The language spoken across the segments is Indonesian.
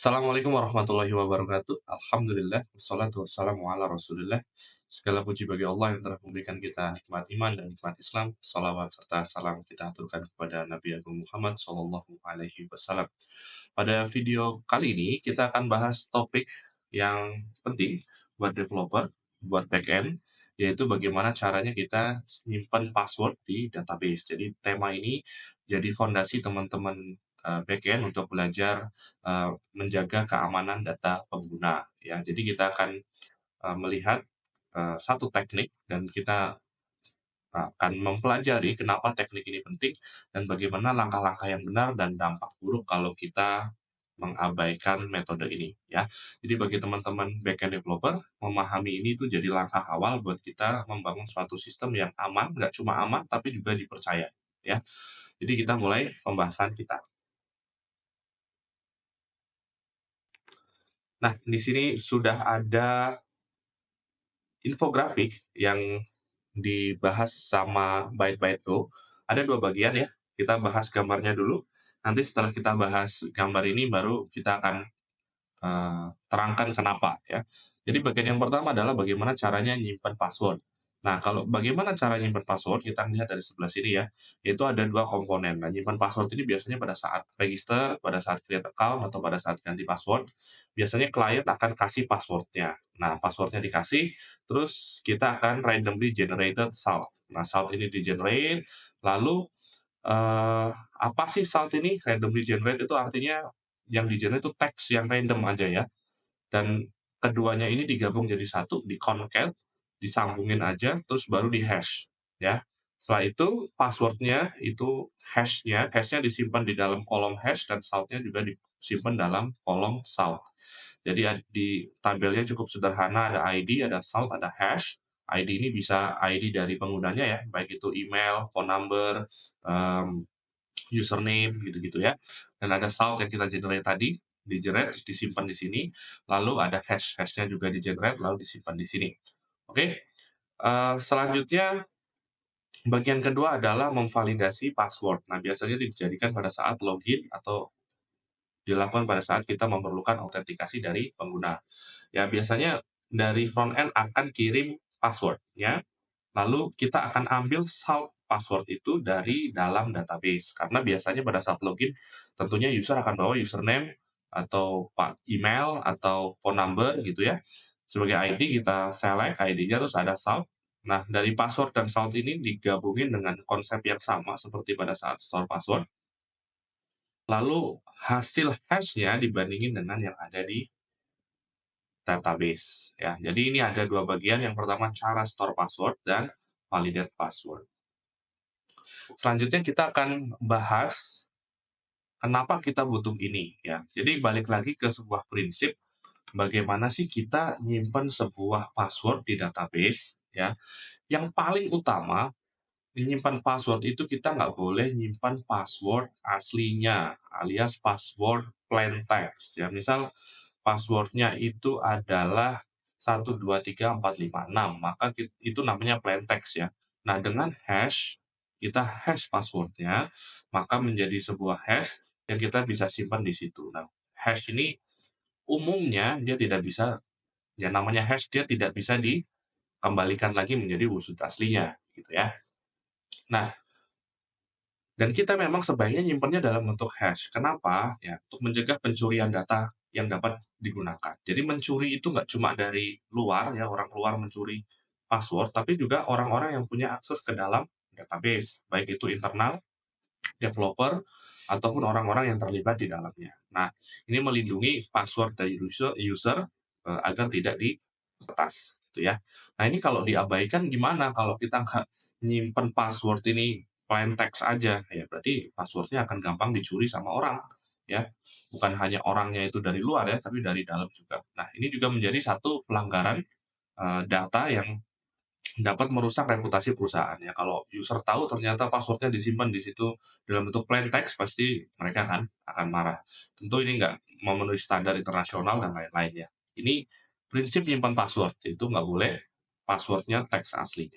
Assalamualaikum warahmatullahi wabarakatuh. Alhamdulillah, wassalatu wassalamu ala Rasulillah. Segala puji bagi Allah yang telah memberikan kita nikmat iman dan nikmat Islam. Salawat serta salam kita aturkan kepada Nabi Agung Muhammad Sallallahu Alaihi Wasallam. Pada video kali ini kita akan bahas topik yang penting buat developer, buat backend, yaitu bagaimana caranya kita simpan password di database. Jadi tema ini jadi fondasi teman-teman backend untuk belajar menjaga keamanan data pengguna ya. Jadi kita akan melihat satu teknik dan kita akan mempelajari kenapa teknik ini penting dan bagaimana langkah-langkah yang benar dan dampak buruk kalau kita mengabaikan metode ini ya. Jadi bagi teman-teman backend developer, memahami ini itu jadi langkah awal buat kita membangun suatu sistem yang aman, nggak cuma aman tapi juga dipercaya ya. Jadi kita mulai pembahasan kita. Nah, di sini sudah ada infografik yang dibahas sama Byte.go. Ada dua bagian ya, kita bahas gambarnya dulu. Nanti setelah kita bahas gambar ini, baru kita akan terangkan kenapa ya. Jadi bagian yang pertama adalah bagaimana caranya nyimpan password. Nah, kalau bagaimana cara nyimpan password, kita lihat dari sebelah sini ya, yaitu ada dua komponen. Nah, nyimpan password ini biasanya pada saat register, pada saat create account, atau pada saat ganti password, biasanya klien akan kasih passwordnya. Nah, passwordnya dikasih, terus kita akan randomly generated salt. Nah, salt ini di-generate, lalu apa sih salt ini? Randomly generate itu artinya yang di-generate itu teks yang random aja ya. Dan keduanya ini digabung jadi satu, di-concat, disambungin aja, terus baru di-hash ya. Setelah itu password-nya itu hash-nya disimpan di dalam kolom hash dan salt-nya juga disimpan dalam kolom salt. Jadi di tabelnya cukup sederhana, ada ID, ada salt, ada hash. ID ini bisa ID dari penggunanya ya, baik itu email, phone number, username gitu-gitu ya. Dan ada salt yang kita generate tadi, di-generate terus disimpan di sini, lalu ada hash-nya juga di-generate lalu disimpan di sini. Oke. Selanjutnya bagian kedua adalah memvalidasi password. Nah, biasanya dijadikan pada saat login atau dilakukan pada saat kita memerlukan autentikasi dari pengguna. Ya, biasanya dari front end akan kirim password ya. Lalu kita akan ambil salt password itu dari dalam database. Karena biasanya pada saat login, tentunya user akan bawa username atau email atau phone number gitu ya. Sebagai ID kita select ID-nya terus ada salt. Nah, dari password dan salt ini digabungin dengan konsep yang sama seperti pada saat store password. Lalu hasil hash-nya dibandingin dengan yang ada di database ya. Jadi ini ada dua bagian. Yang pertama cara store password dan validate password. Selanjutnya kita akan bahas kenapa kita butuh ini ya. Jadi balik lagi ke sebuah prinsip, bagaimana sih kita nyimpan sebuah password di database ya. Yang paling utama, menyimpan password itu kita nggak boleh nyimpan password aslinya alias password plain text ya. Misal passwordnya itu adalah 123456, maka itu namanya plain text ya. Nah, dengan hash, kita hash passwordnya, maka menjadi sebuah hash yang kita bisa simpan di situ. Nah, hash ini umumnya dia tidak bisa, ya namanya hash dia tidak bisa dikembalikan lagi menjadi wujud aslinya, gitu ya. Nah, dan kita memang sebaiknya nyimpannya dalam bentuk hash. Kenapa? Ya, untuk mencegah pencurian data yang dapat digunakan. Jadi mencuri itu nggak cuma dari luar, ya orang luar mencuri password, tapi juga orang-orang yang punya akses ke dalam database, baik itu internal, developer, ataupun orang-orang yang terlibat di dalamnya. Nah, ini melindungi password dari user agar tidak diretas, gitu ya. Nah, ini kalau diabaikan gimana? Kalau kita nggak nyimpen password ini plain text aja, ya berarti passwordnya akan gampang dicuri sama orang, ya. Bukan hanya orangnya itu dari luar ya, tapi dari dalam juga. Nah, ini juga menjadi satu pelanggaran data yang dapat merusak reputasi perusahaan ya. Kalau user tahu ternyata passwordnya disimpan di situ dalam bentuk plain text, pasti mereka akan marah. Tentu ini nggak memenuhi standar internasional dan lain-lain ya. Ini prinsip menyimpan password, itu nggak boleh passwordnya teks asli.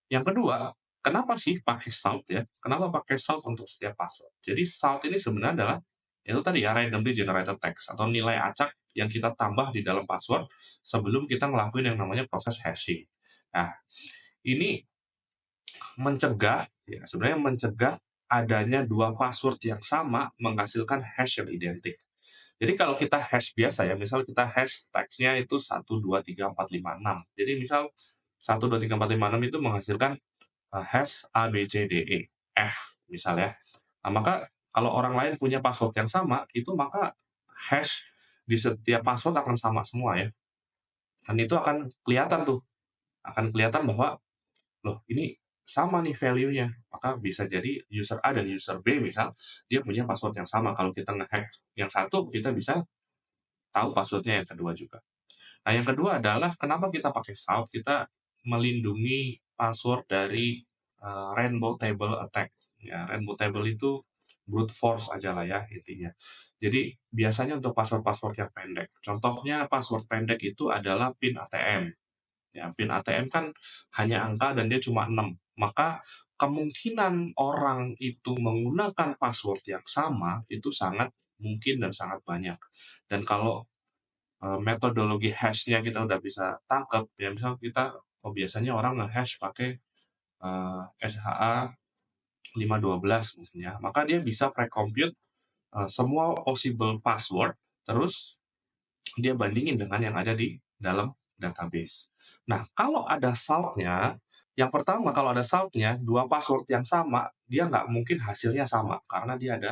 Yang kedua, kenapa sih pakai salt ya? Kenapa pakai salt untuk setiap password? Jadi salt ini sebenarnya adalah Itu tadi ya, randomly generated text atau nilai acak yang kita tambah di dalam password sebelum kita ngelakuin yang namanya proses hashing. Nah, ini mencegah, ya sebenarnya mencegah adanya dua password yang sama menghasilkan hash yang identik. Jadi kalau kita hash biasa ya, misal kita hash teksnya itu 1, 2, 3, 4, 5, 6. Jadi misal 1, 2, 3, 4, 5, 6 itu menghasilkan hash A, B, C, D, E, F misal ya. Nah, maka kalau orang lain punya password yang sama, itu maka hash di setiap password akan sama semua ya. Dan itu akan kelihatan tuh, akan kelihatan bahwa, loh ini sama nih value-nya. Maka bisa jadi user A dan user B misal, dia punya password yang sama. Kalau kita nge-hack yang satu, kita bisa tahu password-nya yang kedua juga. Nah, yang kedua adalah kenapa kita pakai salt, kita melindungi password dari rainbow table attack. Ya, rainbow table itu brute force aja lah ya intinya. Jadi biasanya untuk password-password yang pendek. Contohnya password pendek itu adalah PIN ATM. Ya, PIN ATM kan hanya angka dan dia cuma 6. Maka kemungkinan orang itu menggunakan password yang sama itu sangat mungkin dan sangat banyak. Dan kalau metodologi hash-nya kita udah bisa tangkap, ya misal kita, oh biasanya orang nge-hash pakai SHA 512 mungkin ya, maka dia bisa pre-compute semua possible password, terus dia bandingin dengan yang ada di dalam database. Nah, kalau ada salt-nya, yang pertama kalau ada salt-nya, dua password yang sama, dia nggak mungkin hasilnya sama, karena dia ada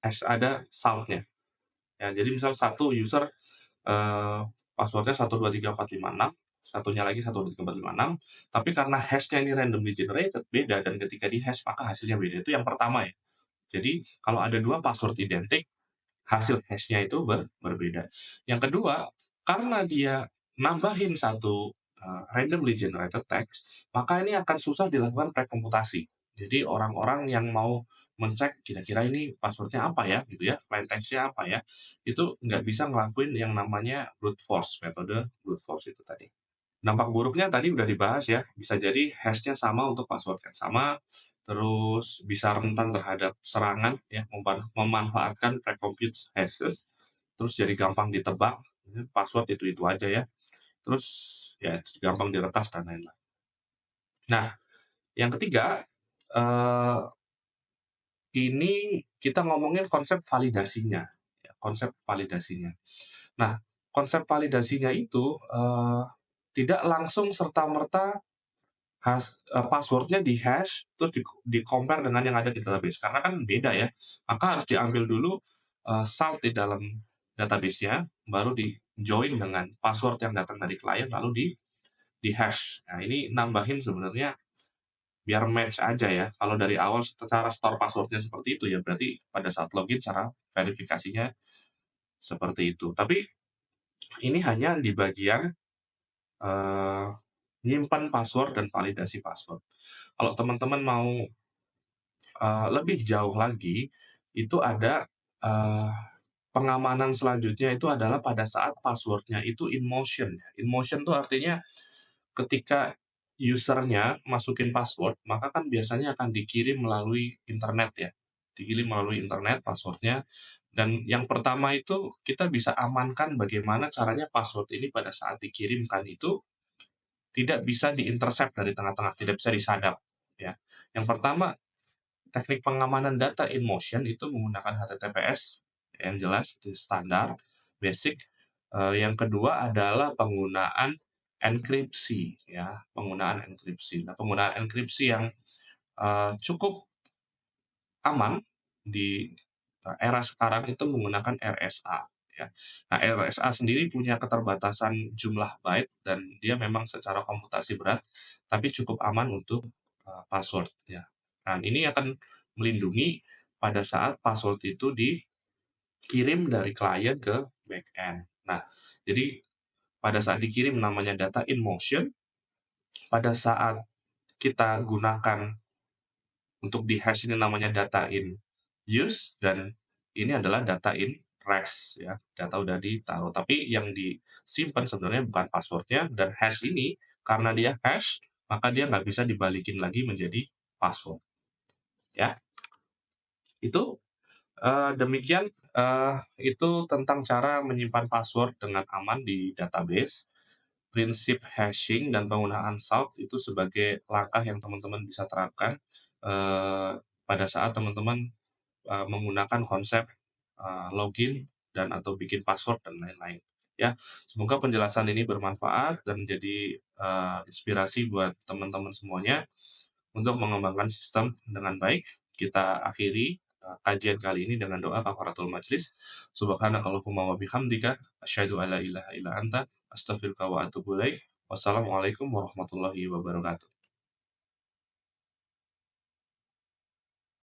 hash, ada salt-nya. Ya, jadi misal satu user passwordnya 1, 2, 3, 4, 5, 6, satunya lagi 1, 2, 3, 4, 5, 6, tapi karena hash-nya ini randomly generated, beda, dan ketika di-hash maka hasilnya beda. Itu yang pertama ya. Jadi kalau ada dua password identik, hasil hash-nya itu berbeda. Yang kedua, karena dia nambahin satu randomly generated text, maka ini akan susah dilakukan prekomputasi. Jadi orang-orang yang mau mencek kira-kira ini password-nya apa ya, gitu ya, plain text-nya apa ya, itu nggak bisa ngelakuin yang namanya brute force, metode brute force itu tadi. Dampak buruknya tadi udah dibahas ya, bisa jadi hash-nya sama untuk password yang sama, terus bisa rentan terhadap serangan ya, memanfaatkan precompute hashes, terus jadi gampang ditebak, password itu-itu aja ya, terus ya gampang diretas dan lain-lain. Nah, yang ketiga, eee, ini kita ngomongin konsep validasinya, ya, konsep validasinya. Nah, konsep validasinya itu, tidak langsung serta-merta password-nya di-hash, terus di-compare dengan yang ada di database, karena kan beda ya. Maka harus diambil dulu, salt di dalam database-nya, baru di-join dengan password yang datang dari klien, lalu di-hash. Nah, ini nambahin sebenarnya biar match aja ya. Kalau dari awal cara store password-nya seperti itu, ya berarti pada saat login cara verifikasinya seperti itu. Tapi ini hanya di bagian, eee, nyimpan password dan validasi password. Kalau teman-teman mau lebih jauh lagi, itu ada pengamanan selanjutnya itu adalah pada saat password-nya itu in motion. In motion itu artinya ketika user-nya masukin password, maka kan biasanya akan dikirim melalui internet ya. Dikirim melalui internet password-nya, dan yang pertama itu kita bisa amankan bagaimana caranya password ini pada saat dikirimkan itu tidak bisa di-intercept dari tengah-tengah, tidak bisa disadap ya. Yang pertama, teknik pengamanan data in motion itu menggunakan HTTPS yang jelas itu standar basic. Yang kedua adalah penggunaan enkripsi ya, penggunaan enkripsi. Nah, penggunaan enkripsi yang cukup aman di era sekarang itu menggunakan RSA ya. Nah, RSA sendiri punya keterbatasan jumlah byte dan dia memang secara komputasi berat, tapi cukup aman untuk password ya. Nah, ini akan melindungi pada saat password itu dikirim dari klien ke backend. Nah, jadi pada saat dikirim namanya data in motion, pada saat kita gunakan untuk di-hash ini namanya data in use, dan ini adalah data in rest ya, data udah ditaruh. Tapi yang disimpan sebenarnya bukan password-nya, dan hash ini karena dia hash, maka dia nggak bisa dibalikin lagi menjadi password ya. Itu Demikian, itu tentang cara menyimpan password dengan aman di database. Prinsip hashing dan penggunaan salt itu sebagai langkah yang teman-teman bisa terapkan, pada saat teman-teman, menggunakan konsep, login dan atau bikin password dan lain-lain, ya. Semoga penjelasan ini bermanfaat dan menjadi, inspirasi buat teman-teman semuanya untuk mengembangkan sistem dengan baik. Kita akhiri, kajian kali ini dengan doa kafaratul majlis. Subhanakallahumma wa bihamdika, asyhadu an la ilaha illa anta, astaghfiruka wa atubu ilaik. Wassalamualaikum warahmatullahi wabarakatuh.